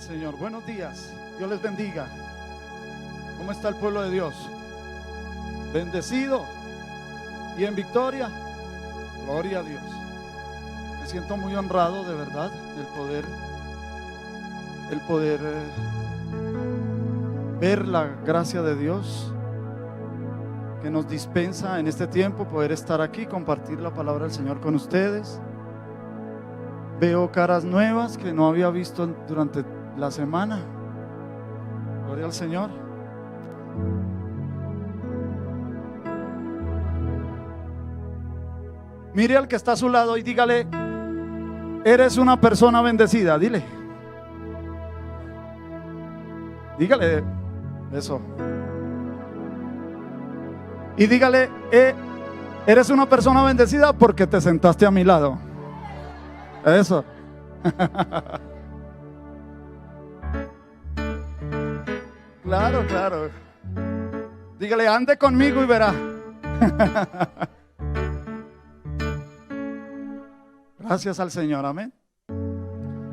Señor. Buenos días. Dios les bendiga. ¿Cómo está el pueblo de Dios? Bendecido y en victoria. Gloria a Dios. Me siento muy honrado, de verdad, el poder ver la gracia de Dios que nos dispensa en este tiempo, poder estar aquí, compartir la palabra del Señor con ustedes. Veo caras nuevas que no había visto durante la semana. Gloria al Señor. Mire al que está a su lado y dígale: eres una persona bendecida. Dígale eso. Y dígale: eres una persona bendecida porque te sentaste a mi lado. Eso. Claro, claro. Dígale: ande conmigo y verá. Gracias al Señor, amén.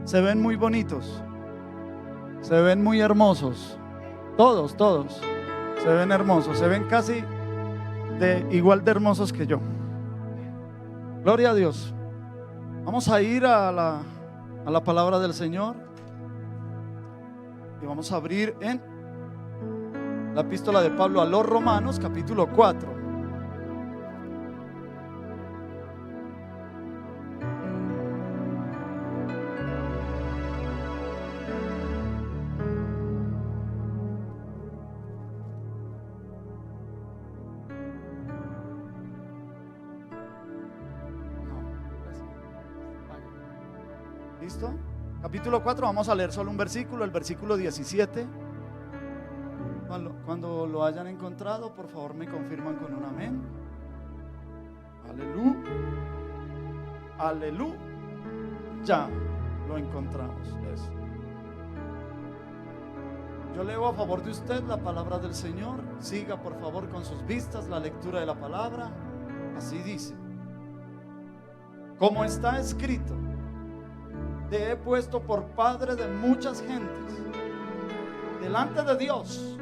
Se ven muy bonitos, se ven muy hermosos. Todos se ven hermosos, se ven casi igual de hermosos que yo. Gloria a Dios. Vamos a ir a la palabra del Señor y vamos a abrir en la epístola de Pablo a los Romanos, capítulo 4. ¿Listo? Capítulo 4, vamos a leer solo un versículo, el versículo 17. Cuando lo hayan encontrado, por favor me confirman con un amén. Aleluya. Aleluya. Ya lo encontramos. Eso. Yo leo a favor de usted la palabra del Señor. Siga por favor con sus vistas la lectura de la palabra. Así dice: como está escrito, te he puesto por padre de muchas gentes, delante de Dios,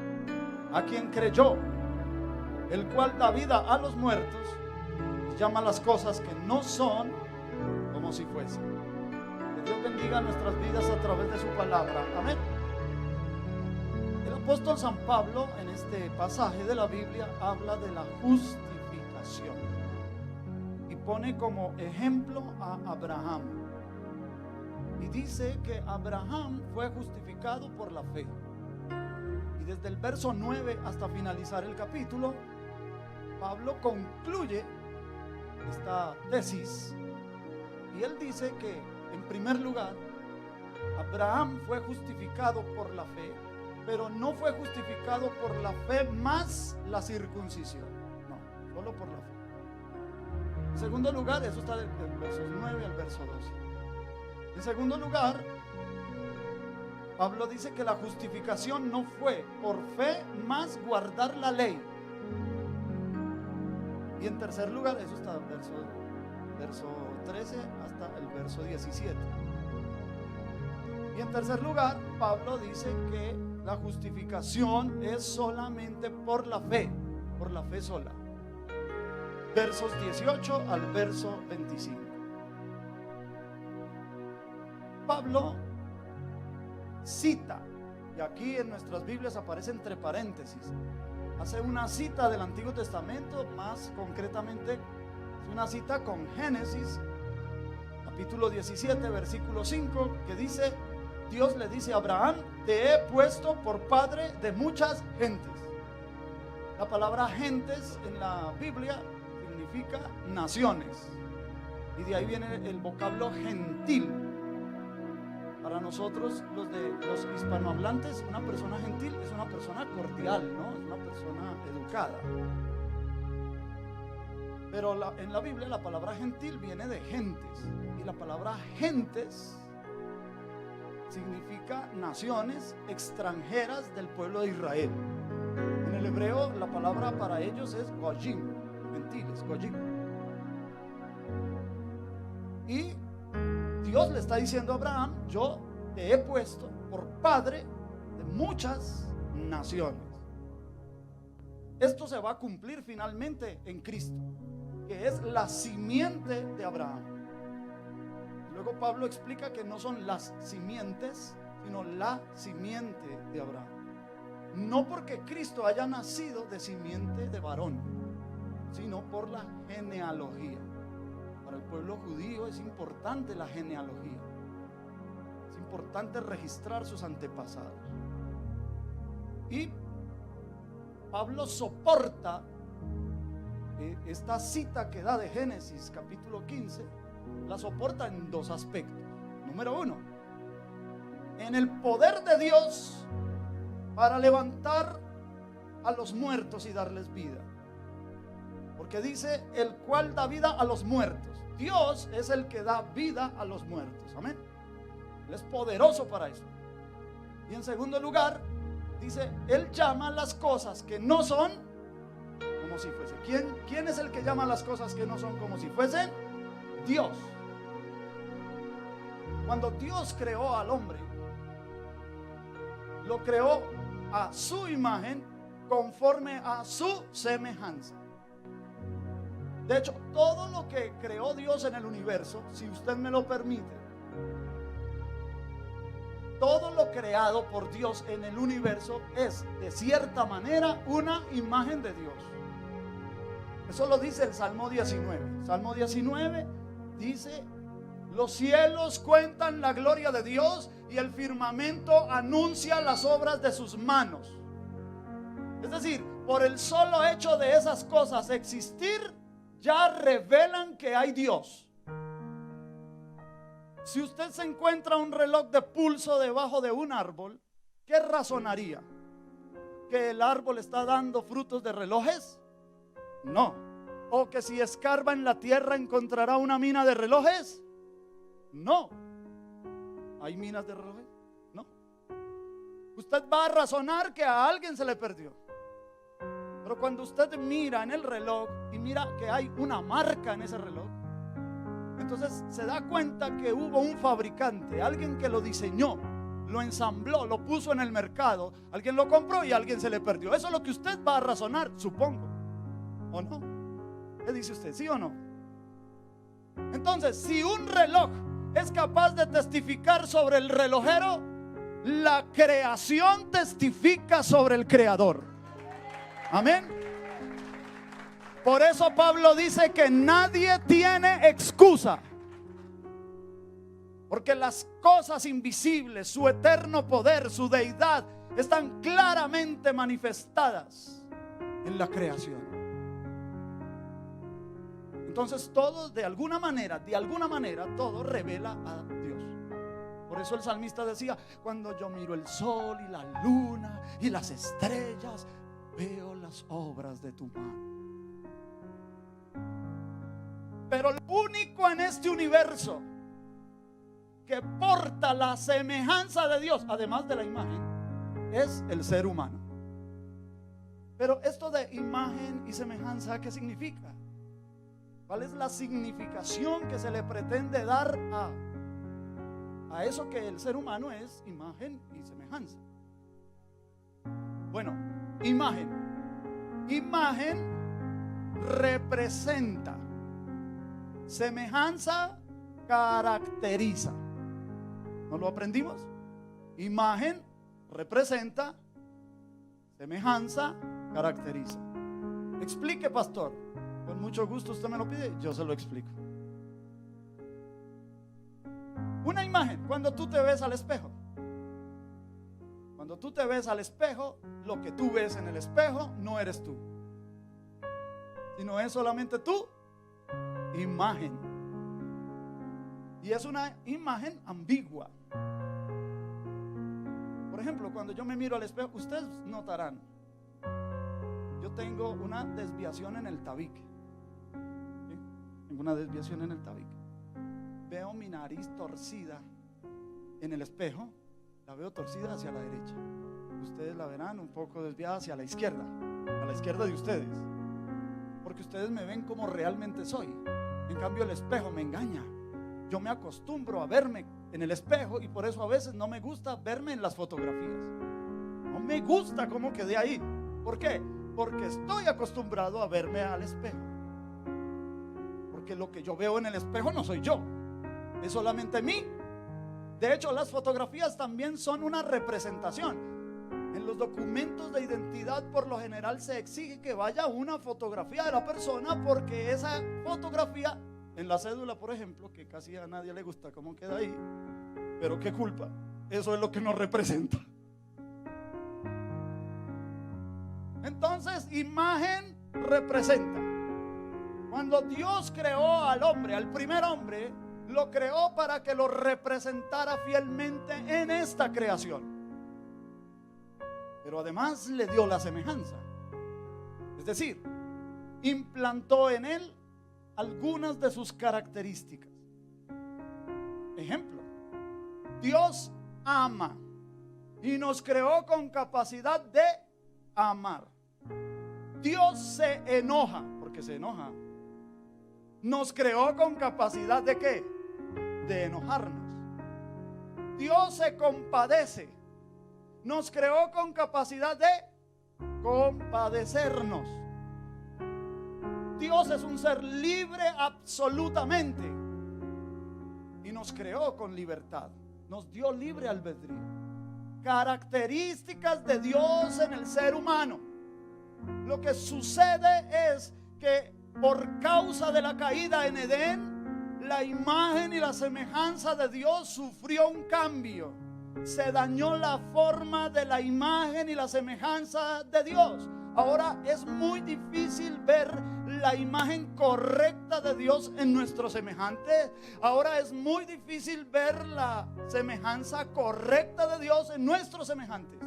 a quien creyó, el cual da vida a los muertos y llama las cosas que no son como si fuesen. Que Dios bendiga nuestras vidas a través de su palabra. Amén. El apóstol San Pablo en este pasaje de la Biblia habla de la justificación y pone como ejemplo a Abraham. Y dice que Abraham fue justificado por la fe. Y desde el verso 9 hasta finalizar el capítulo, Pablo concluye esta tesis. Y él dice que, en primer lugar, Abraham fue justificado por la fe, pero no fue justificado por la fe más la circuncisión. No, solo por la fe. En segundo lugar, eso está del verso 9 al verso 12. En segundo lugar, Pablo dice que la justificación no fue por fe más guardar la ley. Y en tercer lugar, eso está del verso 13 hasta el verso 17. Y en tercer lugar, Pablo dice que la justificación es solamente por la fe sola. Versos 18 al verso 25. Pablo cita, y aquí en nuestras Biblias aparece entre paréntesis, hace una cita del Antiguo Testamento, más concretamente es una cita con Génesis capítulo 17 versículo 5, que dice: Dios le dice a Abraham: te he puesto por padre de muchas gentes. La palabra gentes en la Biblia significa naciones, y de ahí viene el vocablo gentil. Para nosotros, los hispanohablantes, una persona gentil es una persona cordial, ¿no? Es una persona educada. Pero en la Biblia la palabra gentil viene de gentes, y la palabra gentes significa naciones extranjeras del pueblo de Israel. En el hebreo la palabra para ellos es goyim, gentiles, goyim. Y Dios le está diciendo a Abraham: yo te he puesto por padre de muchas naciones. Esto se va a cumplir finalmente en Cristo, que es la simiente de Abraham. Luego Pablo explica que no son las simientes, sino la simiente de Abraham. No porque Cristo haya nacido de simiente de varón, sino por la genealogía. Para el pueblo judío es importante la genealogía. Es importante registrar sus antepasados. Y Pablo soporta esta cita que da de Génesis capítulo 15, la soporta en dos aspectos. Número uno, en el poder de Dios para levantar a los muertos y darles vida. Porque dice, el cual da vida a los muertos. Dios es el que da vida a los muertos. Amén. Él es poderoso para eso. Y en segundo lugar, dice, Él llama las cosas que no son como si fuesen. ¿Quién es el que llama las cosas que no son como si fuesen? Dios. Cuando Dios creó al hombre, lo creó a su imagen, conforme a su semejanza. De hecho, todo lo que creó Dios en el universo, si usted me lo permite, todo lo creado por Dios en el universo es de cierta manera una imagen de Dios. Eso lo dice el Salmo 19. Salmo 19 dice: los cielos cuentan la gloria de Dios y el firmamento anuncia las obras de sus manos. Es decir, por el solo hecho de esas cosas existir, ya revelan que hay Dios. Si usted se encuentra un reloj de pulso debajo de un árbol, ¿qué razonaría? ¿Que el árbol está dando frutos de relojes? No. ¿O que si escarba en la tierra encontrará una mina de relojes? No. ¿Hay minas de relojes? No. Usted va a razonar que a alguien se le perdió. Pero cuando usted mira en el reloj y mira que hay una marca en ese reloj, entonces se da cuenta que hubo un fabricante, alguien que lo diseñó, lo ensambló, lo puso en el mercado, alguien lo compró y a alguien se le perdió. Eso es lo que usted va a razonar, supongo. ¿O no? ¿Qué dice usted? ¿Sí o no? Entonces, si un reloj es capaz de testificar sobre el relojero, la creación testifica sobre el creador. Amén. Por eso Pablo dice que nadie tiene excusa, porque las cosas invisibles, su eterno poder, su deidad, están claramente manifestadas en la creación. Entonces todo de alguna manera, todo revela a Dios. Por eso el salmista decía: cuando yo miro el sol y la luna y las estrellas, veo las obras de tu mano. Pero lo único en este universo que porta la semejanza de Dios, además de la imagen, es el ser humano. Pero esto de imagen y semejanza, ¿qué significa? ¿Cuál es la significación que se le pretende dar a eso que el ser humano es imagen y semejanza? Bueno, imagen representa, semejanza caracteriza. ¿No lo aprendimos? Imagen representa, semejanza caracteriza. Explique, pastor. Con mucho gusto, usted me lo pide, yo se lo explico. Una imagen, cuando tú te ves al espejo. Cuando tú te ves al espejo, lo que tú ves en el espejo no eres tú, sino es solamente tu imagen. Y es una imagen ambigua. Por ejemplo, cuando yo me miro al espejo, ustedes notarán, yo tengo una desviación en el tabique. ¿Sí? Tengo una desviación en el tabique. Veo mi nariz torcida en el espejo. La veo torcida hacia la derecha. Ustedes la verán un poco desviada hacia la izquierda, a la izquierda de ustedes, porque ustedes me ven como realmente soy. En cambio el espejo me engaña. Yo me acostumbro a verme en el espejo, y por eso a veces no me gusta verme en las fotografías. No me gusta cómo quedé ahí. ¿Por qué? Porque estoy acostumbrado a verme al espejo. Porque lo que yo veo en el espejo no soy yo, es solamente mí. De hecho, las fotografías también son una representación. En los documentos de identidad por lo general se exige que vaya una fotografía de la persona, porque esa fotografía, en la cédula por ejemplo, que casi a nadie le gusta cómo queda ahí, pero qué culpa, eso es lo que nos representa. Entonces, imagen representa. Cuando Dios creó al hombre, al primer hombre, lo creó para que lo representara fielmente en esta creación. Pero además le dio la semejanza. Es decir, implantó en él algunas de sus características. Ejemplo, Dios ama y nos creó con capacidad de amar. Dios se enoja, porque se enoja. Nos creó con capacidad de ¿qué? De enojarnos. Dios se compadece. Nos creó con capacidad de compadecernos. Dios es un ser libre absolutamente y nos creó con libertad. Nos dio libre albedrío. Características de Dios en el ser humano. Lo que sucede es que por causa de la caída en Edén, la imagen y la semejanza de Dios sufrió un cambio. Se dañó la forma de la imagen y la semejanza de Dios. Ahora es muy difícil ver la imagen correcta de Dios en nuestro semejante. Ahora es muy difícil ver la semejanza correcta de Dios en nuestros semejantes.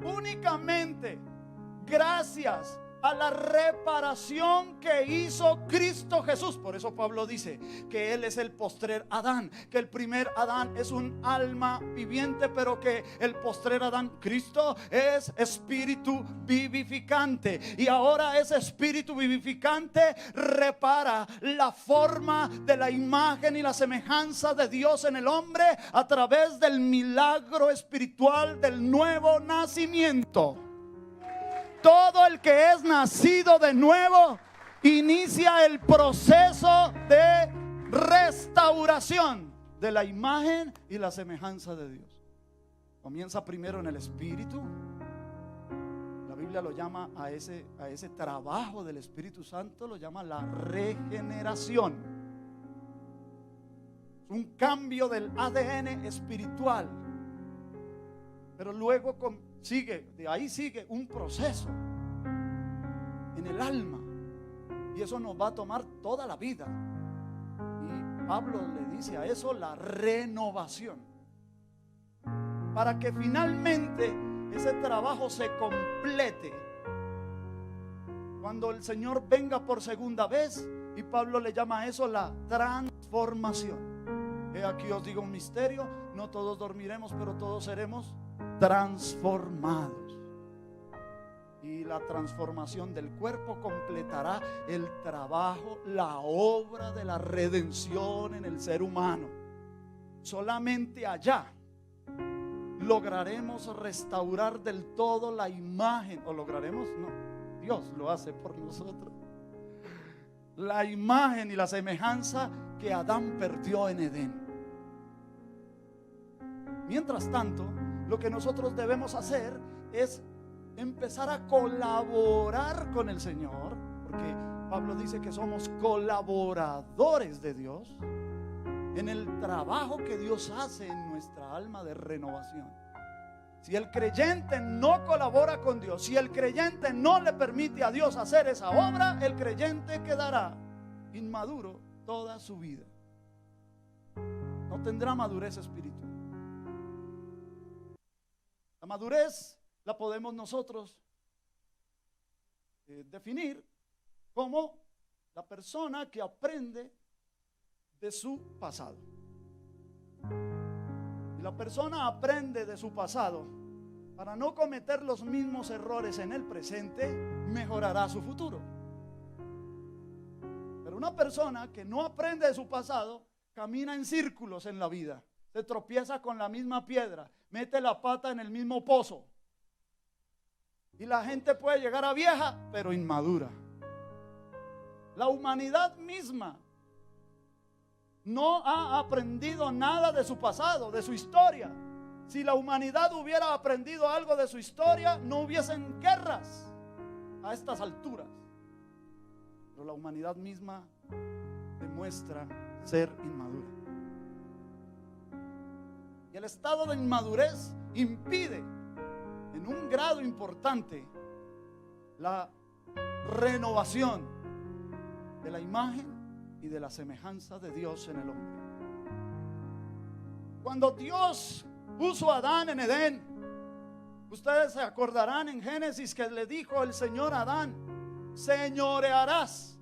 Únicamente gracias a la reparación que hizo Cristo Jesús. Por eso Pablo dice que Él es el postrer Adán, que el primer Adán es un alma viviente, pero que el postrer Adán, Cristo, es espíritu vivificante. Y ahora ese espíritu vivificante repara la forma de la imagen y la semejanza de Dios en el hombre a través del milagro espiritual del nuevo nacimiento. Todo el que es nacido de nuevo inicia el proceso de restauración de la imagen y la semejanza de Dios. Comienza primero en el espíritu. La Biblia lo llama a ese trabajo del Espíritu Santo, lo llama la regeneración. Es un cambio del ADN espiritual. Pero luego de ahí sigue un proceso en el alma, y eso nos va a tomar toda la vida. Y Pablo le dice a eso la renovación, para que finalmente ese trabajo se complete cuando el Señor venga por segunda vez. Y Pablo le llama a eso la transformación. Aquí os digo un misterio: no todos dormiremos, pero todos seremos transformados. Y la transformación del cuerpo completará el trabajo, la obra de la redención en el ser humano. Solamente allá lograremos restaurar del todo la imagen. ¿O lograremos? No, Dios lo hace por nosotros. La imagen y la semejanza que Adán perdió en Edén. Mientras tanto, lo que nosotros debemos hacer es empezar a colaborar con el Señor, porque Pablo dice que somos colaboradores de Dios en el trabajo que Dios hace en nuestra alma de renovación. Si el creyente no colabora con Dios, si el creyente no le permite a Dios hacer esa obra, el creyente quedará inmaduro toda su vida. No tendrá madurez espiritual. La madurez la podemos nosotros definir como la persona que aprende de su pasado. Y la persona aprende de su pasado para no cometer los mismos errores en el presente, mejorará su futuro. Pero una persona que no aprende de su pasado camina en círculos en la vida, se tropieza con la misma piedra, mete la pata en el mismo pozo. Y la gente puede llegar a vieja, pero inmadura. La humanidad misma no ha aprendido nada de su pasado, de su historia. Si la humanidad hubiera aprendido algo de su historia, no hubiesen guerras a estas alturas. Pero la humanidad misma demuestra ser inmadura. Y el estado de inmadurez impide en un grado importante la renovación de la imagen y de la semejanza de Dios en el hombre. Cuando Dios puso a Adán en Edén, ustedes se acordarán en Génesis que le dijo el Señor a Adán: señorearás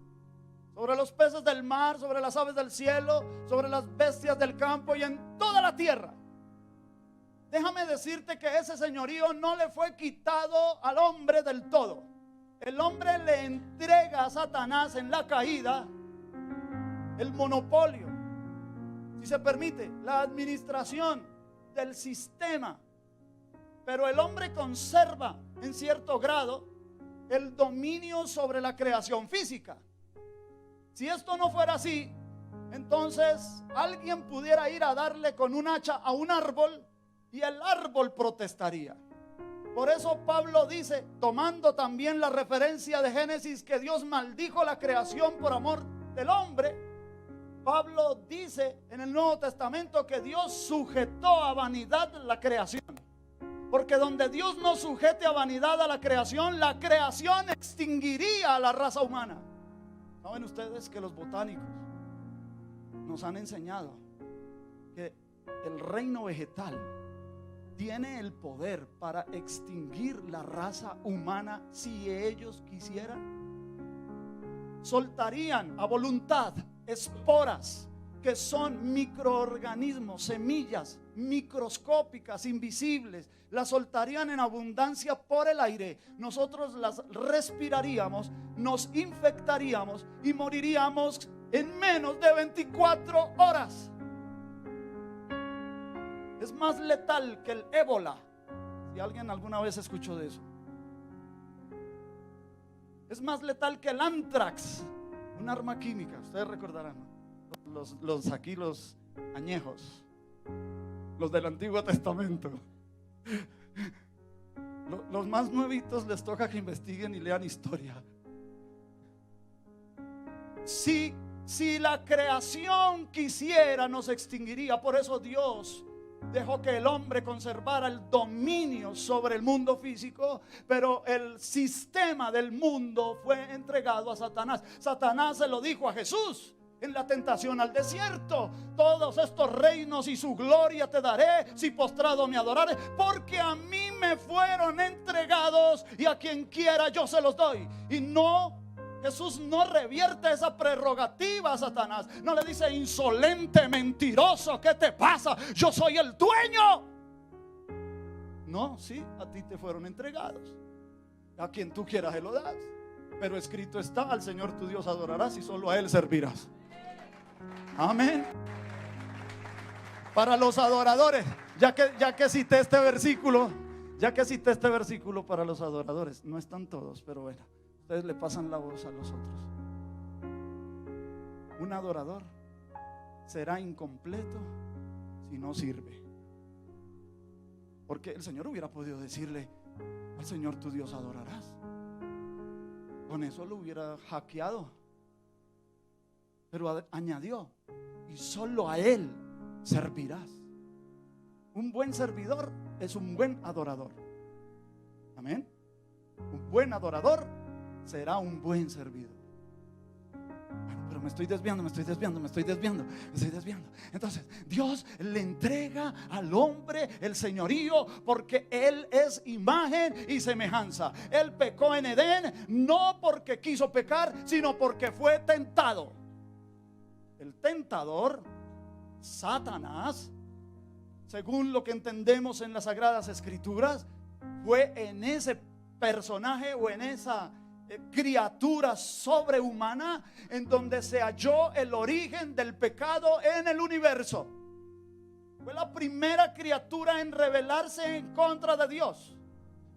sobre los peces del mar, sobre las aves del cielo, sobre las bestias del campo y en toda la tierra. Déjame decirte que ese señorío no le fue quitado al hombre del todo. El hombre le entrega a Satanás en la caída el monopolio, si se permite, la administración del sistema. Pero el hombre conserva en cierto grado el dominio sobre la creación física. Si esto no fuera así, entonces alguien pudiera ir a darle con un hacha a un árbol y el árbol protestaría. Por eso Pablo dice, tomando también la referencia de Génesis, que Dios maldijo la creación por amor del hombre. Pablo dice en el Nuevo Testamento que Dios sujetó a vanidad la creación. Porque donde Dios no sujete a vanidad a la creación extinguiría a la raza humana. ¿Saben ustedes que los botánicos nos han enseñado que el reino vegetal tiene el poder para extinguir la raza humana si ellos quisieran? Soltarían a voluntad esporas que son microorganismos, semillas microscópicas, invisibles. Las soltarían en abundancia por el aire. Nosotros las respiraríamos, nos infectaríamos y moriríamos en menos de 24 horas. Es más letal que el ébola, si alguien alguna vez escuchó de eso. Es más letal que el anthrax, un arma química. Ustedes recordarán, ¿no? Los añejos, los del Antiguo Testamento. Los más nuevitos les toca que investiguen y lean historia. Si la creación quisiera, nos extinguiría. Por eso Dios dejó que el hombre conservara el dominio sobre el mundo físico, pero el sistema del mundo fue entregado a Satanás. Satanás se lo dijo a Jesús en la tentación al desierto: todos estos reinos y su gloria te daré si postrado me adorares, porque a mí me fueron entregados y a quien quiera yo se los doy. Y no, Jesús no revierte esa prerrogativa a Satanás. No le dice: insolente, mentiroso, ¿qué te pasa? Yo soy el dueño. No, sí, a ti te fueron entregados, a quien tú quieras se lo das, pero escrito está: al Señor tu Dios adorarás y solo a Él servirás. Amén. Para los adoradores, ya que cité este versículo, para los adoradores, no están todos, pero bueno, ustedes le pasan la voz a los otros. Un adorador será incompleto si no sirve. Porque el Señor hubiera podido decirle: al Señor tu Dios adorarás. Con eso lo hubiera hackeado. Pero añadió: y solo a Él servirás. Un buen servidor es un buen adorador. Amén. Un buen adorador será un buen servidor. Bueno, pero me estoy desviando. Entonces Dios le entrega al hombre el señorío porque Él es imagen y semejanza. Él pecó en Edén no porque quiso pecar, sino porque fue tentado. El tentador, Satanás, según lo que entendemos en las Sagradas Escrituras, fue en ese personaje o en esa criatura sobrehumana en donde se halló el origen del pecado en el universo. Fue la primera criatura en rebelarse en contra de Dios.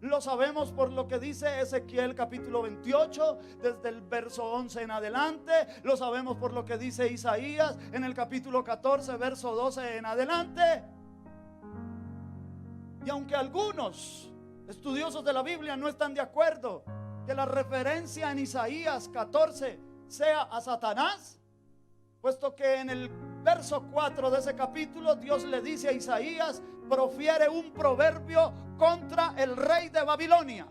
Lo sabemos por lo que dice Ezequiel capítulo 28, desde el verso 11 en adelante. Lo sabemos por lo que dice Isaías en el capítulo 14, verso 12 en adelante. Y aunque algunos estudiosos de la Biblia no están de acuerdo que la referencia en Isaías 14 sea a Satanás, puesto que en el verso 4 de ese capítulo Dios le dice a Isaías, profiere un proverbio contra el rey de Babilonia.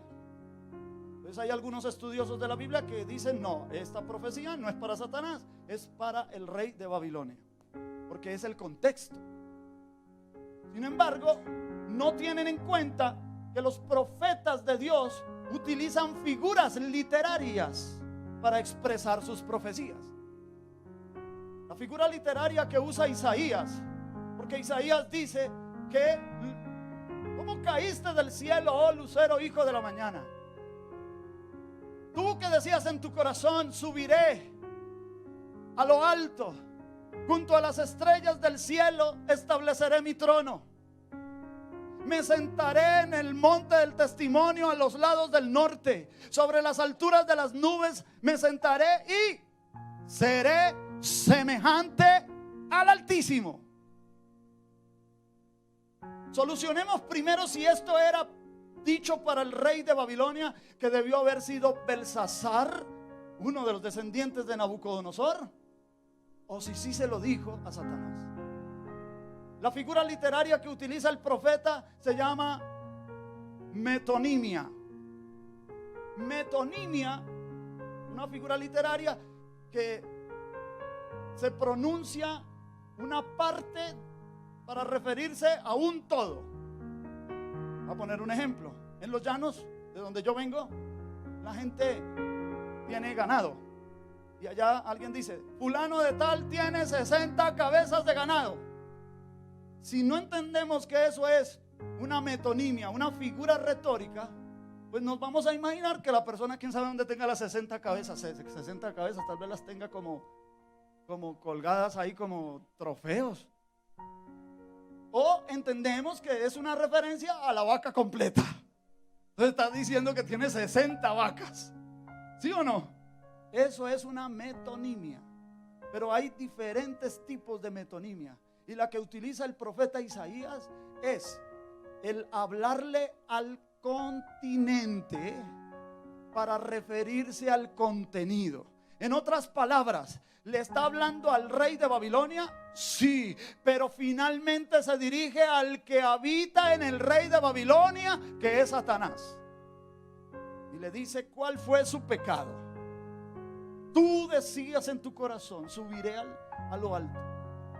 Entonces hay algunos estudiosos de la Biblia que dicen, no, esta profecía no es para Satanás, es para el rey de Babilonia, porque es el contexto. Sin embargo, no tienen en cuenta que los profetas de Dios utilizan figuras literarias para expresar sus profecías. La figura literaria que usa Isaías, porque Isaías dice que ¿cómo caíste del cielo, oh lucero, hijo de la mañana? Tú que decías en tu corazón, subiré a lo alto, junto a las estrellas del cielo estableceré mi trono. Me sentaré en el monte del testimonio a los lados del norte, sobre las alturas de las nubes me sentaré y seré semejante al Altísimo. Solucionemos primero si esto era dicho para el rey de Babilonia, que debió haber sido Belsasar, uno de los descendientes de Nabucodonosor, o si sí se lo dijo a Satanás. La figura literaria que utiliza el profeta se llama metonimia. Metonimia, una figura literaria que se pronuncia una parte para referirse a un todo. Voy a poner un ejemplo. En los llanos de donde yo vengo, la gente tiene ganado. Y allá alguien dice, fulano de tal tiene 60 cabezas de ganado. Si no entendemos que eso es una metonimia, una figura retórica, pues nos vamos a imaginar que la persona, quién sabe dónde tenga las 60 cabezas, 60 cabezas tal vez las tenga como colgadas ahí como trofeos. O entendemos que es una referencia a la vaca completa. Entonces está diciendo que tiene 60 vacas. ¿Sí o no? Eso es una metonimia. Pero hay diferentes tipos de metonimia. Y la que utiliza el profeta Isaías es el hablarle al continente para referirse al contenido. En otras palabras, ¿le está hablando al rey de Babilonia? Sí, pero finalmente se dirige al que habita en el rey de Babilonia, que es Satanás. Y le dice cuál fue su pecado. Tú decías en tu corazón, subiré a lo alto,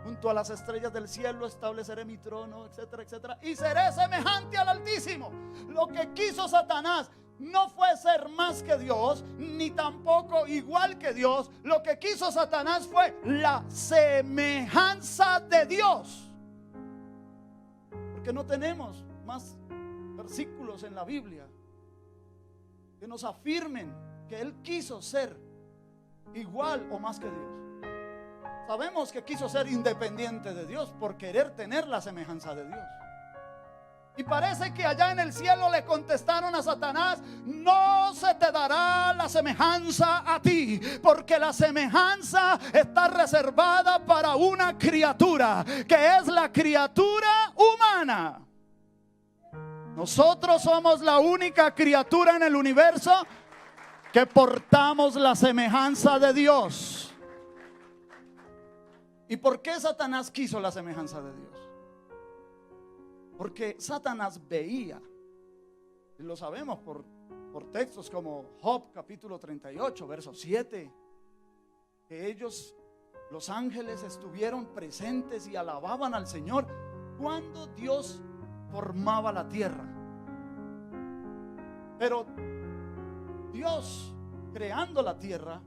junto a las estrellas del cielo estableceré mi trono, etcétera, etcétera, y seré semejante al Altísimo. Lo que quiso Satanás no fue ser más que Dios, ni tampoco igual que Dios. Lo que quiso Satanás fue la semejanza de Dios. Porque no tenemos más versículos en la Biblia que nos afirmen que Él quiso ser igual o más que Dios. Sabemos que quiso ser independiente de Dios por querer tener la semejanza de Dios. Y parece que allá en el cielo le contestaron a Satanás: no se te dará la semejanza a ti, porque la semejanza está reservada para una criatura, que es la criatura humana. Nosotros somos la única criatura en el universo que portamos la semejanza de Dios. ¿Y por qué Satanás quiso la semejanza de Dios? Porque Satanás veía, y lo sabemos por textos como Job capítulo 38 verso 7, que ellos, los ángeles, estuvieron presentes y alababan al Señor cuando Dios formaba la tierra. Pero Dios, creando la tierra,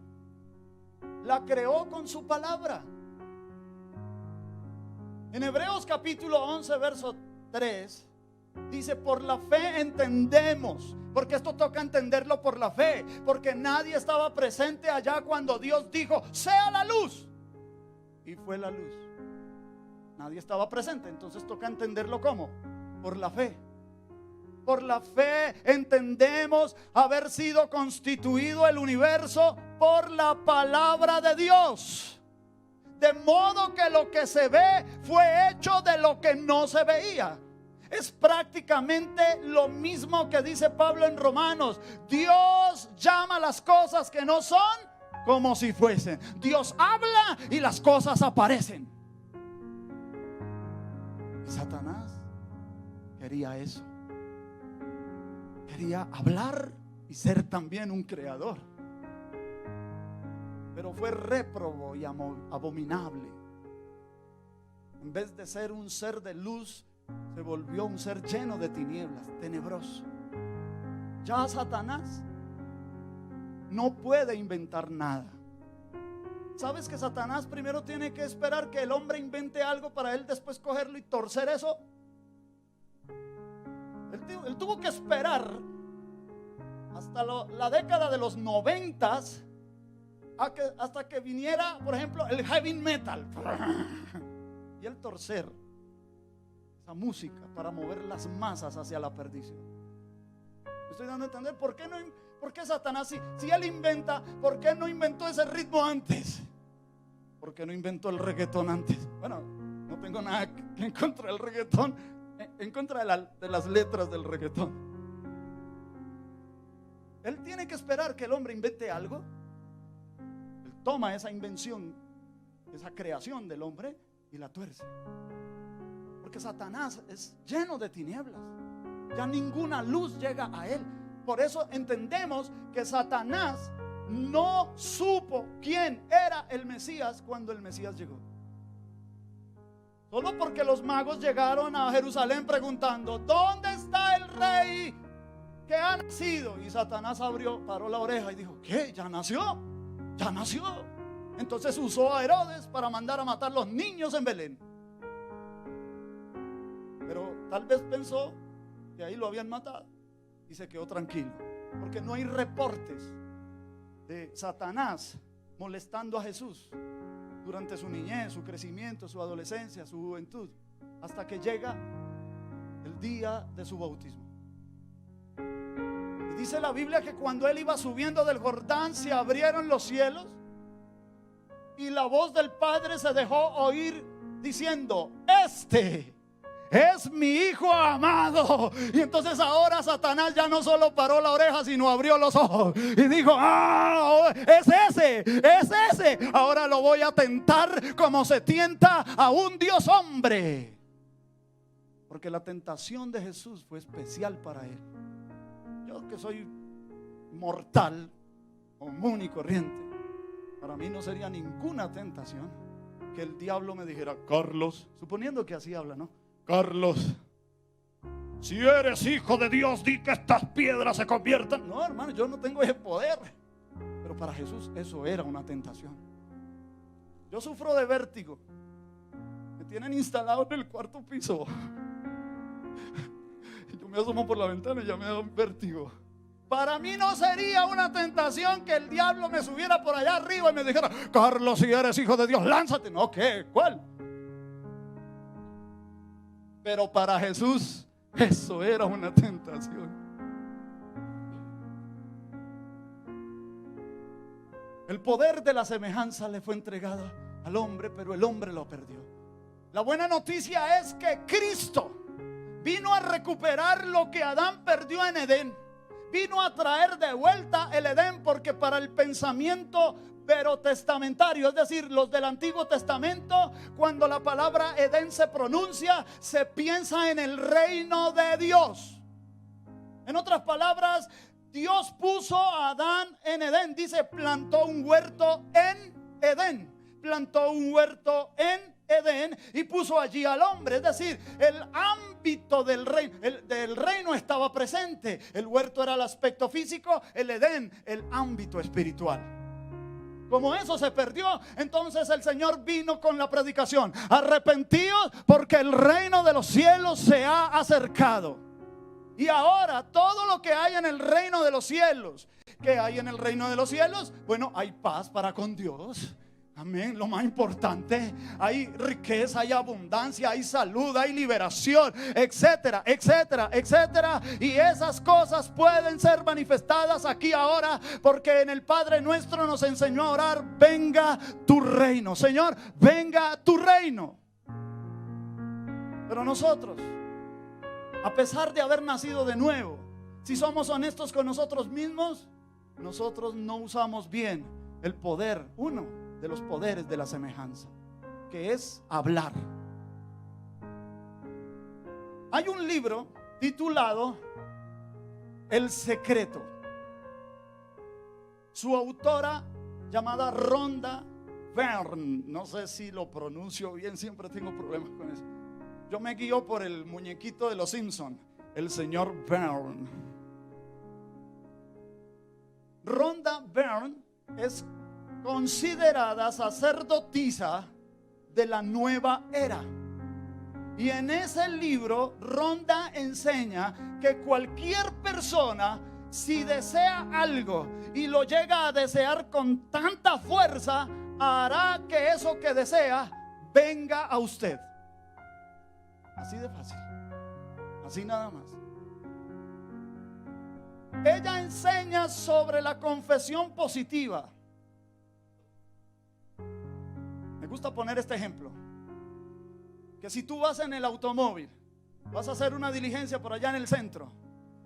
la creó con su palabra. En Hebreos capítulo 11 verso 3 dice: por la fe entendemos Porque esto toca entenderlo por la fe, porque nadie estaba presente allá cuando Dios dijo: sea la luz, y fue la luz. Nadie estaba presente, entonces toca entenderlo ¿cómo? Por la fe. Por la fe entendemos haber sido constituido el universo por la palabra de Dios. De modo que lo que se ve fue hecho de lo que no se veía. Es prácticamente lo mismo que dice Pablo en Romanos. Dios llama las cosas que no son como si fuesen. Dios habla y las cosas aparecen. Satanás quería eso. Quería hablar y ser también un creador. Pero fue réprobo y abominable. En vez de ser un ser de luz, se volvió un ser lleno de tinieblas, tenebroso. Ya Satanás no puede inventar nada. ¿Sabes que Satanás primero tiene que esperar que el hombre invente algo para él después cogerlo y torcer eso? Él tuvo que esperar hasta la década de los 90s hasta que viniera, por ejemplo, el heavy metal y el torcer esa música para mover las masas hacia la perdición. ¿Me estoy dando a entender? ¿Por qué Satanás, si él inventa, por qué no inventó ese ritmo antes? ¿Por qué no inventó el reggaetón antes? Bueno, no tengo nada en contra del reggaetón, en contra de las letras del reggaetón. Él tiene que esperar que el hombre invente algo. Él toma esa invención, esa creación del hombre y la tuerce. Porque Satanás es lleno de tinieblas. Ya ninguna luz llega a él. Por eso entendemos que Satanás no supo quién era el Mesías cuando el Mesías llegó. Solo porque los magos llegaron a Jerusalén preguntando: ¿dónde está el rey que ha nacido? Y Satanás paró la oreja y dijo: ¿qué? ¿Ya nació? Ya nació. Entonces usó a Herodes para mandar a matar los niños en Belén. Pero tal vez pensó que ahí lo habían matado y se quedó tranquilo, porque no hay reportes de Satanás molestando a Jesús durante su niñez, su crecimiento, su adolescencia, su juventud, hasta que llega el día de su bautismo. Y dice la Biblia que cuando él iba subiendo del Jordán, se abrieron los cielos y la voz del Padre se dejó oír diciendo: este es mi hijo amado. Y entonces ahora Satanás ya no solo paró la oreja, sino abrió los ojos y dijo: ah, es ese. Ahora lo voy a tentar como se tienta a un Dios hombre. Porque la tentación de Jesús fue especial para él. Yo que soy mortal, común y corriente, para mí no sería ninguna tentación que el diablo me dijera: Carlos, suponiendo que así habla, ¿no? Carlos, si eres hijo de Dios, di que estas piedras se conviertan. No, hermano, yo no tengo ese poder. Pero para Jesús eso era una tentación. Yo sufro de vértigo. Me tienen instalado en el cuarto piso. Yo me asomo por la ventana y ya me da un vértigo. Para mí no sería una tentación que el diablo me subiera por allá arriba y me dijera: Carlos, si eres hijo de Dios, lánzate. No, ¿qué? ¿Cuál? Pero para Jesús eso era una tentación. El poder de la semejanza le fue entregado al hombre, pero el hombre lo perdió. La buena noticia es que Cristo vino a recuperar lo que Adán perdió en Edén. Vino a traer de vuelta el Edén, porque para el pensamiento veterotestamentario, es decir, los del Antiguo Testamento, cuando la palabra Edén se pronuncia, se piensa en el reino de Dios. En otras palabras, Dios puso a Adán en Edén. Dice: plantó un huerto en Edén. Plantó un huerto en Edén y puso allí al hombre. Es decir, el ámbito del reino estaba presente. El huerto era el aspecto físico, el Edén el ámbito espiritual. Como eso se perdió, entonces el Señor vino con la predicación: arrepentidos porque el reino de los cielos se ha acercado. Y ahora todo lo que hay en el reino de los cielos, ¿qué hay en el reino de los cielos? Bueno, hay paz para con Dios. Amén, lo más importante, hay riqueza, hay abundancia, hay salud, hay liberación, etcétera, etcétera, etcétera. Y esas cosas pueden ser manifestadas aquí ahora, porque en el Padre Nuestro nos enseñó a orar: venga tu reino, Señor, venga tu reino. Pero nosotros, a pesar de haber nacido de nuevo, si somos honestos con nosotros mismos, nosotros no usamos bien el poder, uno de los poderes de la semejanza, que es hablar. Hay un libro titulado El Secreto. Su autora, llamada Rhonda Byrne, no sé si lo pronuncio bien, siempre tengo problemas con eso. Yo me guío por el muñequito de los Simpson, el señor Byrne. Rhonda Byrne es considerada sacerdotisa de la nueva era. Y en ese libro Rhonda enseña que cualquier persona, si desea algo y lo llega a desear con tanta fuerza, hará que eso que desea venga a usted. Así de fácil, así nada más. Ella enseña sobre la confesión positiva. Me gusta poner este ejemplo: que si tú vas en el automóvil, vas a hacer una diligencia por allá en el centro,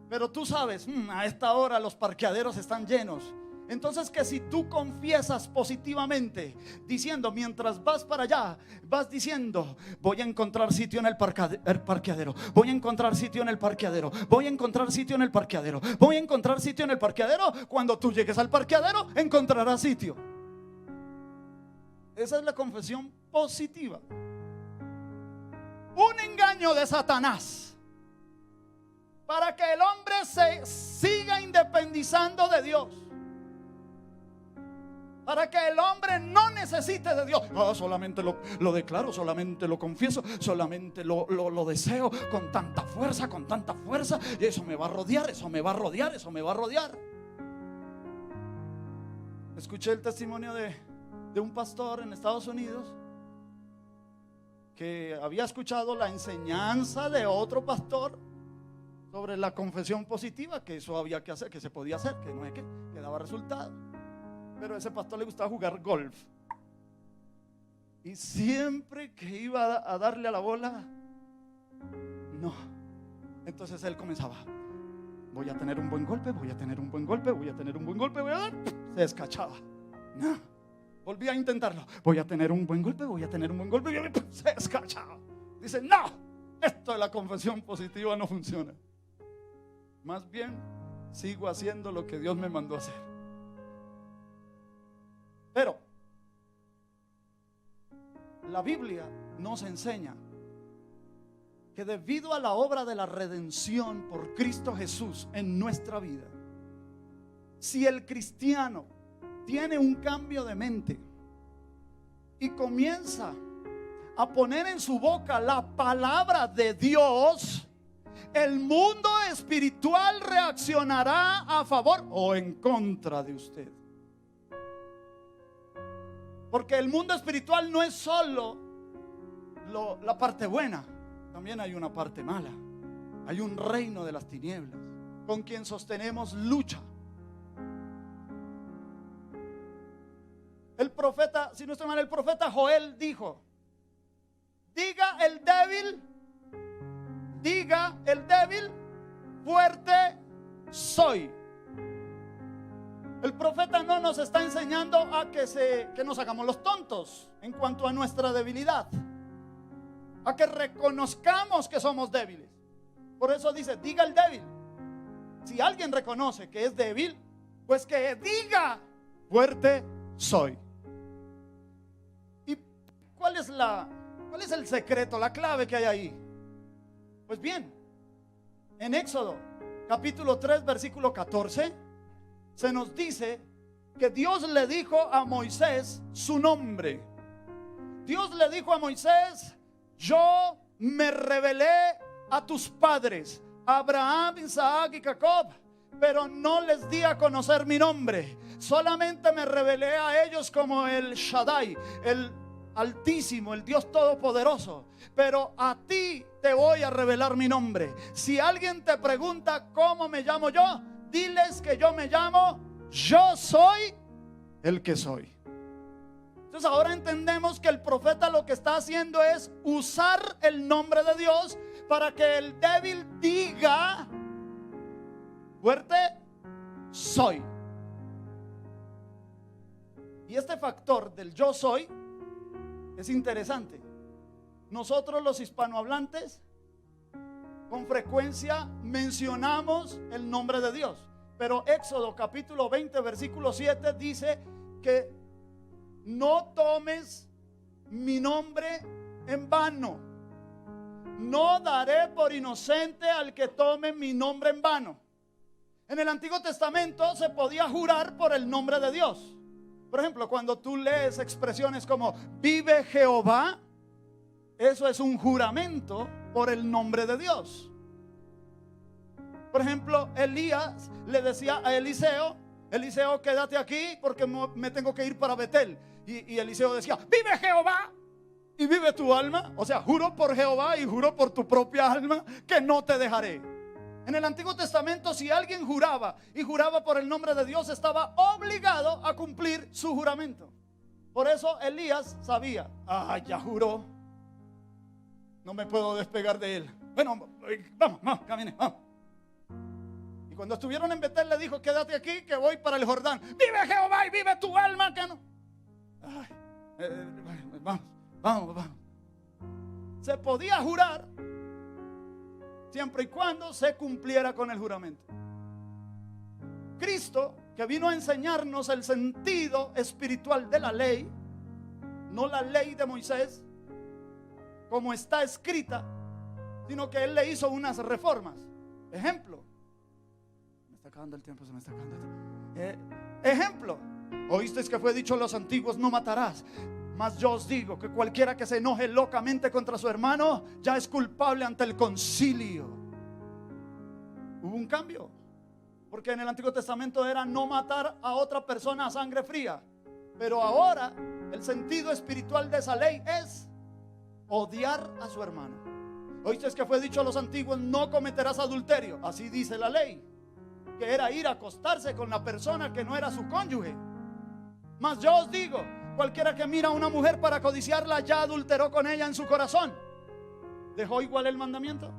pero tú sabes, a esta hora los parqueaderos están llenos. Entonces, que si tú confiesas positivamente, diciendo, mientras vas para allá, vas diciendo: voy a encontrar sitio en el parqueadero, voy a encontrar sitio en el parqueadero, voy a encontrar sitio en el parqueadero, voy a encontrar sitio en el parqueadero. Cuando tú llegues al parqueadero, encontrarás sitio. Esa es la confesión positiva. Un engaño de Satanás para que el hombre se siga independizando de Dios, para que el hombre no necesite de Dios. Solamente lo declaro, solamente lo confieso, solamente lo deseo con tanta fuerza, y eso me va a rodear, eso me va a rodear, eso me va a rodear. Escuché el testimonio de un pastor en Estados Unidos que había escuchado la enseñanza de otro pastor sobre la confesión positiva, que eso había que hacer, que se podía hacer, que no es que daba resultado. Pero a ese pastor le gustaba jugar golf, y siempre que iba a darle a la bola, no. Entonces él comenzaba: voy a tener un buen golpe, voy a tener un buen golpe, voy a tener un buen golpe, voy a dar. Se descachaba. No. Volvía a intentarlo: voy a tener un buen golpe, voy a tener un buen golpe, y se descachaba. Dice: no, esto de la confesión positiva no funciona. Más bien sigo haciendo lo que Dios me mandó a hacer. Pero la Biblia nos enseña que debido a la obra de la redención por Cristo Jesús en nuestra vida, si el cristiano tiene un cambio de mente y comienza a poner en su boca la palabra de Dios, el mundo espiritual reaccionará a favor o en contra de usted. Porque el mundo espiritual no es solo la parte buena, también hay una parte mala. Hay un reino de las tinieblas con quien sostenemos lucha. El profeta, si no estoy mal, el profeta Joel dijo: diga el débil, fuerte soy. El profeta no nos está enseñando a que nos hagamos los tontos en cuanto a nuestra debilidad, a que reconozcamos que somos débiles. Por eso dice: diga el débil. Si alguien reconoce que es débil, pues que diga: fuerte soy. ¿Y cuál es el secreto, la clave que hay ahí? Pues bien, en Éxodo capítulo 3 versículo 14 se nos dice que Dios le dijo a Moisés su nombre. Dios le dijo a Moisés: yo me revelé a tus padres a Abraham, Isaac y Jacob, pero no les di a conocer mi nombre. Solamente me revelé a ellos como el Shaddai, el Altísimo, el Dios Todopoderoso. Pero a ti te voy a revelar mi nombre. Si alguien te pregunta cómo me llamo yo, diles que yo me llamo Yo Soy el que soy. Entonces ahora entendemos que el profeta lo que está haciendo es usar el nombre de Dios para que el débil diga fuerte, soy. Y este factor del yo soy es interesante. Nosotros los hispanohablantes con frecuencia mencionamos el nombre de Dios, pero Éxodo capítulo 20 versículo 7 dice que no tomes mi nombre en vano. No daré por inocente al que tome mi nombre en vano. En el Antiguo Testamento se podía jurar por el nombre de Dios. Por ejemplo, cuando tú lees expresiones como vive Jehová, eso es un juramento por el nombre de Dios. Por ejemplo, Elías le decía a Eliseo, Eliseo, quédate aquí porque me tengo que ir para Betel. Y Eliseo decía, vive Jehová y vive tu alma. O sea, juro por Jehová y juro por tu propia alma que no te dejaré. En el Antiguo Testamento, si alguien juraba y juraba por el nombre de Dios, estaba obligado a cumplir su juramento. Por eso Elías sabía, ya juró, no me puedo despegar de él. Bueno, vamos, camine, vamos. Y cuando estuvieron en Betel le dijo, quédate aquí que voy para el Jordán. Vive Jehová y vive tu alma, que no. Vamos. Se podía jurar siempre y cuando se cumpliera con el juramento. Cristo, que vino a enseñarnos el sentido espiritual de la ley, no la ley de Moisés como está escrita, sino que Él le hizo unas reformas. Ejemplo, se me está acabando el tiempo. Ejemplo, oísteis que fue dicho a los antiguos, no matarás. Mas yo os digo que cualquiera que se enoje locamente contra su hermano ya es culpable ante el concilio. Hubo un cambio, porque en el Antiguo Testamento era no matar a otra persona a sangre fría, pero ahora el sentido espiritual de esa ley es odiar a su hermano. Oíste que fue dicho a los antiguos, no cometerás adulterio. Así dice la ley, que era ir a acostarse con la persona que no era su cónyuge. Mas yo os digo, cualquiera que mira a una mujer para codiciarla ya adulteró con ella en su corazón. ¿Dejó igual el mandamiento?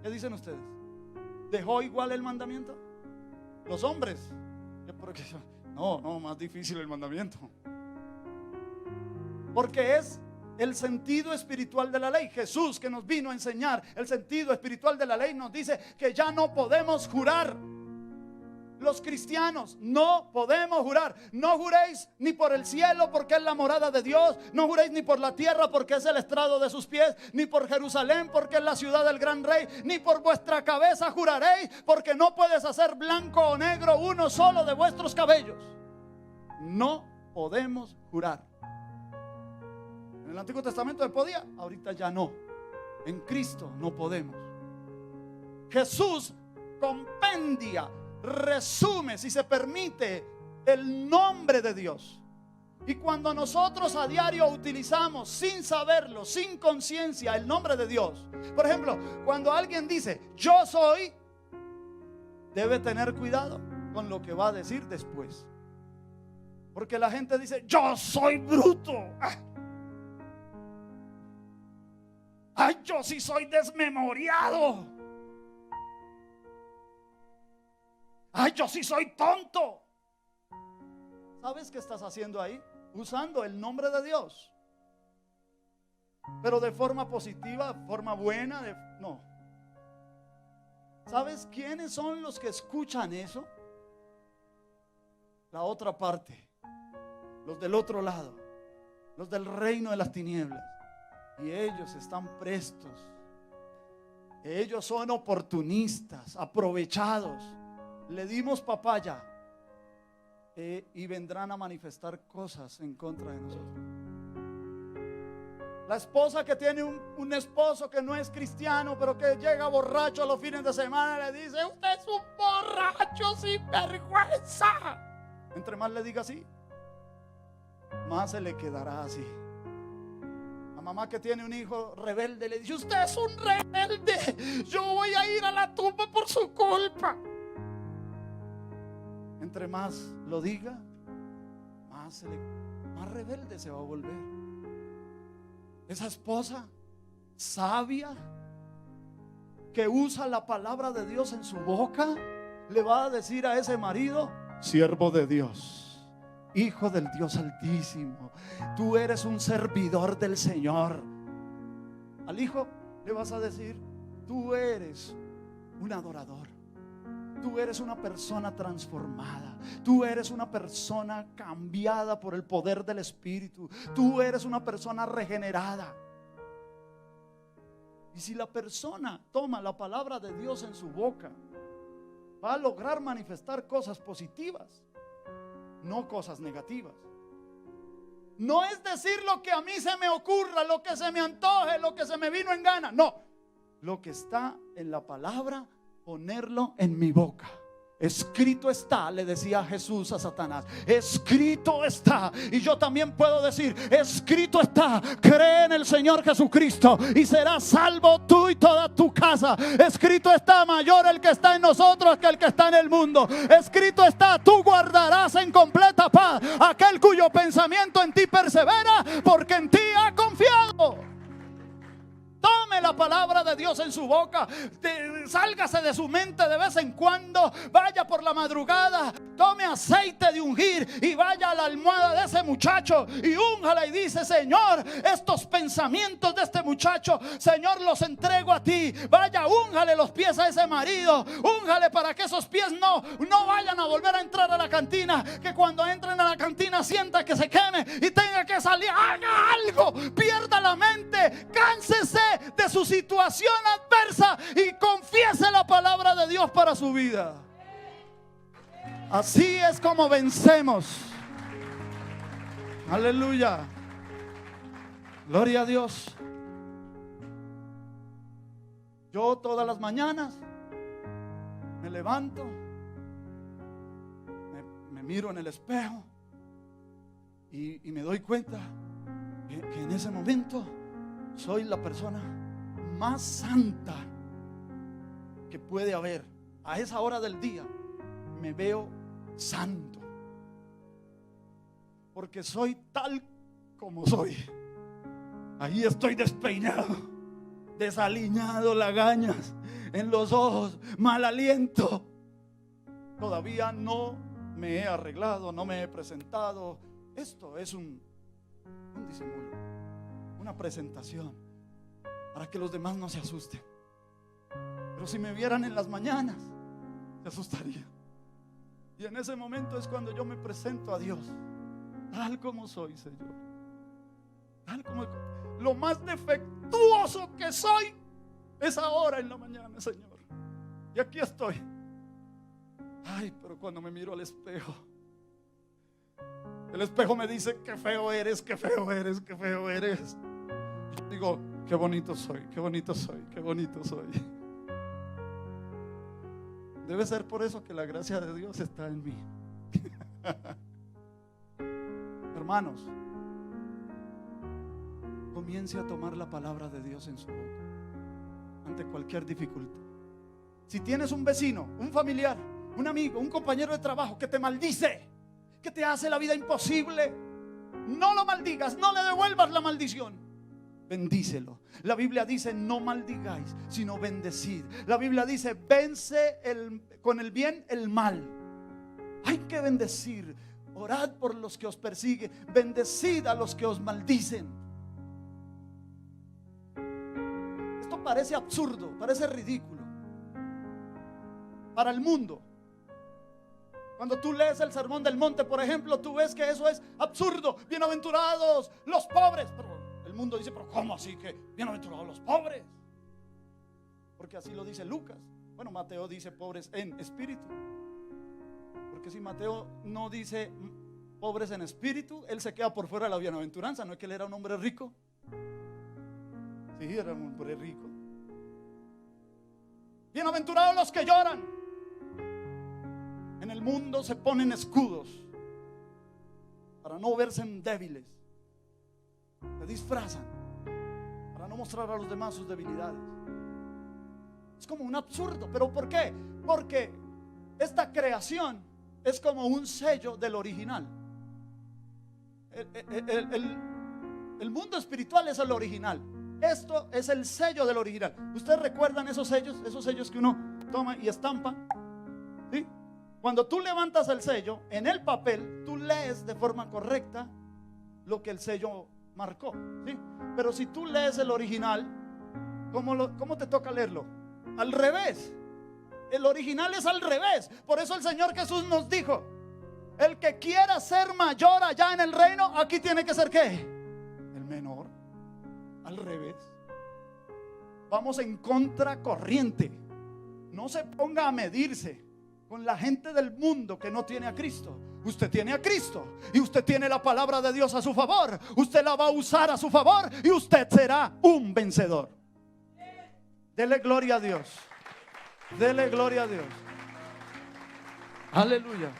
¿Qué dicen ustedes? ¿Dejó igual el mandamiento? Los hombres. No, más difícil el mandamiento. Porque es el sentido espiritual de la ley. Jesús, que nos vino a enseñar el sentido espiritual de la ley, nos dice que ya no podemos jurar. Los cristianos no podemos jurar. No juréis ni por el cielo porque es la morada de Dios. No juréis ni por la tierra porque es el estrado de sus pies. Ni por Jerusalén porque es la ciudad del gran rey. Ni por vuestra cabeza juraréis, porque no puedes hacer blanco o negro uno solo de vuestros cabellos. No podemos jurar. En el Antiguo Testamento se podía, ahorita ya no. En Cristo no podemos. Jesús compendia, resume, si se permite, el nombre de Dios. Y cuando nosotros a diario utilizamos sin saberlo, sin conciencia, el nombre de Dios, por ejemplo, cuando alguien dice yo soy, debe tener cuidado con lo que va a decir después. Porque la gente dice yo soy bruto. Ay, yo sí soy desmemoriado. Ay, yo sí soy tonto. ¿Sabes qué estás haciendo ahí? Usando el nombre de Dios, pero de forma positiva, de forma buena, no. ¿Sabes quiénes son los que escuchan eso? La otra parte, los del otro lado, los del reino de las tinieblas. Y ellos están prestos. Ellos son oportunistas, aprovechados. Le dimos papaya y vendrán a manifestar cosas en contra de nosotros. La esposa que tiene un esposo que no es cristiano, pero que llega borracho a los fines de semana, le dice: usted es un borracho sin vergüenza. Entre más le diga así, más se le quedará así. La mamá que tiene un hijo rebelde le dice: usted es un rebelde, yo voy a ir a la tumba por su culpa. Entre más lo diga, más rebelde se va a volver. Esa esposa sabia que usa la palabra de Dios en su boca, le va a decir a ese marido: siervo de Dios, hijo del Dios Altísimo, tú eres un servidor del Señor. Al hijo le vas a decir: tú eres un adorador, tú eres una persona transformada, tú eres una persona cambiada por el poder del Espíritu, tú eres una persona regenerada. Y si la persona toma la palabra de Dios en su boca, va a lograr manifestar cosas positivas, no cosas negativas. No es decir lo que a mí se me ocurra, lo que se me antoje, lo que se me vino en gana. No, lo que está en la palabra, ponerlo en mi boca. Escrito está, le decía Jesús a Satanás. Escrito está. Y yo también puedo decir: escrito está, cree en el Señor Jesucristo y serás salvo tú y toda tu casa. Escrito está, mayor el que está en nosotros que el que está en el mundo. Escrito está, tú guardarás en completa paz aquel cuyo pensamiento en ti persevera, porque en ti ha confiado. Tome la palabra de Dios en su boca, sálgase de su mente de vez en cuando, vaya por la madrugada, tome aceite de ungir y vaya a la almohada de ese muchacho y úngala y dice: Señor, estos pensamientos de este muchacho, Señor, los entrego a ti. Vaya, úngale los pies a ese marido, úngale para que esos pies no vayan a volver a entrar a la cantina, que cuando entren a la cantina sienta que se queme y tenga que salir. Haga algo, pierda la mente, cánsese de su situación adversa y confiese la palabra de Dios para su vida. Así es como vencemos. Aleluya. Gloria a Dios. Yo todas las mañanas me levanto, me miro en el espejo y me doy cuenta que en ese momento soy la persona más santa que puede haber. A esa hora del día me veo santo, porque soy tal como soy. Ahí estoy despeinado, desaliñado, lagañas en los ojos, mal aliento. Todavía no me he arreglado, no me he presentado. Esto es un disimulo, una presentación para que los demás no se asusten. Pero si me vieran en las mañanas, se asustarían. Y en ese momento es cuando yo me presento a Dios, tal como soy, Señor. Tal como lo más defectuoso que soy es ahora en la mañana, Señor. Y aquí estoy. Ay, pero cuando me miro al espejo, el espejo me dice: qué feo eres, qué feo eres, qué feo eres. Y yo digo: qué bonito soy, qué bonito soy, qué bonito soy. Debe ser por eso que la gracia de Dios está en mí. Hermanos, comience a tomar la palabra de Dios en su boca ante cualquier dificultad. Si tienes un vecino, un familiar, un amigo, un compañero de trabajo que te maldice, que te hace la vida imposible, no lo maldigas, no le devuelvas la maldición. Bendícelo. La Biblia dice: no maldigáis, sino bendecid. La Biblia dice: vence con el bien el mal. Hay que bendecir. Orad por los que os persiguen, bendecid a los que os maldicen. Esto parece absurdo, parece ridículo para el mundo. Cuando tú lees el Sermón del Monte, por ejemplo, tú ves que eso es absurdo. Bienaventurados los pobres. Pero el mundo dice: pero ¿cómo así que bienaventurados los pobres? Porque así lo dice Lucas. Bueno, Mateo dice pobres en espíritu. Porque si Mateo no dice pobres en espíritu, él se queda por fuera de la bienaventuranza. No es que él era un hombre rico. Sí, era un hombre rico. Bienaventurados los que lloran. En el mundo se ponen escudos para no verse débiles. Se disfrazan para no mostrar a los demás sus debilidades. Es como un absurdo. ¿Pero por qué? Porque esta creación es como un sello del original. El mundo espiritual es el original. Esto es el sello del original. ¿Ustedes recuerdan esos sellos? Esos sellos que uno toma y estampa, ¿sí? Cuando tú levantas el sello en el papel, tú lees de forma correcta lo que el sello marcó, ¿sí? Pero si tú lees el original, ¿cómo te toca leerlo? Al revés. El original es al revés. Por eso el Señor Jesús nos dijo: el que quiera ser mayor allá en el reino, aquí tiene que ser ¿qué? El menor. Al revés. Vamos en contracorriente. No se ponga a medirse con la gente del mundo que no tiene a Cristo. Usted tiene a Cristo y usted tiene la palabra de Dios a su favor. Usted la va a usar a su favor y usted será un vencedor. Dele gloria a Dios. Dele gloria a Dios. Aleluya.